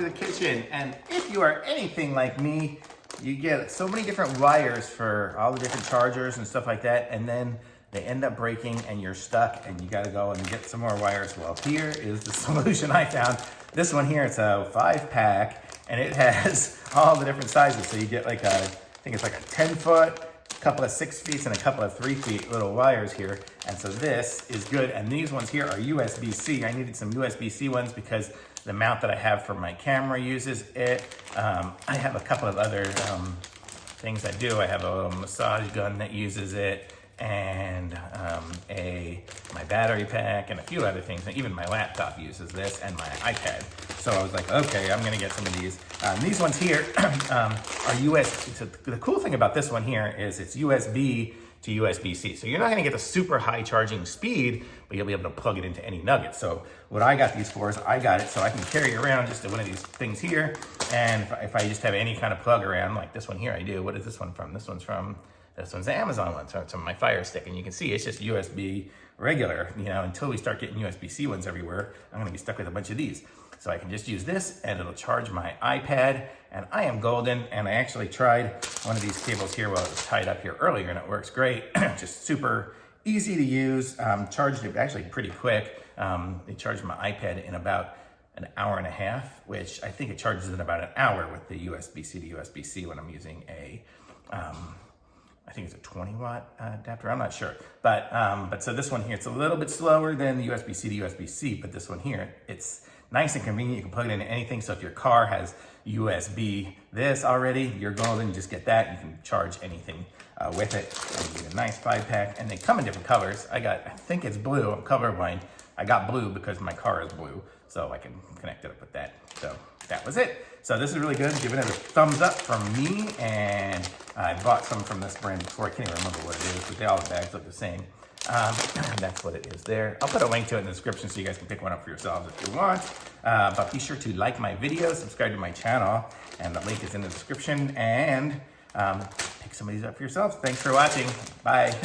to the kitchen. And if you are anything like me, you get so many different wires for all the different chargers and stuff like that, and then they end up breaking and you're stuck and you gotta go and get some more wires. Well, here is the solution I found. This one here, it's a 5-pack, and it has all the different sizes. So you get like I think it's like a 10-foot, a couple of 6 feet, and a couple of 3 feet little wires here. And so this is good. And these ones here are USB-C. I needed some USB-C ones because the mount that I have for my camera uses it. I have a couple of other things I do. I have a massage gun that uses it, and my battery pack, and a few other things. And even my laptop uses this, and my iPad. So I was like, okay, I'm gonna get some of these. These ones here are USB. So the cool thing about this one here is it's USB to USB-C. So you're not gonna get the super high charging speed, but you'll be able to plug it into any nugget. So what I got these for is I got it so I can carry around just one of these things here. And if I just have any kind of plug around, like this one here, I do. What is this one from? This one's the Amazon one. So it's on my Fire Stick, and you can see it's just USB regular. You know, until we start getting USB-C ones everywhere, I'm gonna be stuck with a bunch of these. So I can just use this and it'll charge my iPad, and I am golden. And I actually tried one of these cables here while it was tied up here earlier, and it works great. Just super easy to use. Charged it actually pretty quick. It charged my iPad in about an hour and a half, which I think it charges in about an hour with the USB-C to USB-C when I'm using I think it's a 20-watt adapter. I'm not sure, but so this one here, it's a little bit slower than the USB-C to USB-C, but this one here, it's nice and convenient. You can plug it into anything. So if your car has USB this already, you're golden. You just get that. You can charge anything with it. And you get a nice 5-pack, and they come in different colors. I think it's blue. I'm colorblind. I got blue because my car is blue, so I can connect it up with that. So that was it. So this is really good. Giving it a thumbs up from me, and I bought some from this brand before. I can't even remember what it is, but all the bags look the same. That's what it is there. I'll put a link to it in the description so you guys can pick one up for yourselves if you want. But be sure to like my video, subscribe to my channel, and the link is in the description, and pick some of these up for yourselves. Thanks for watching. Bye.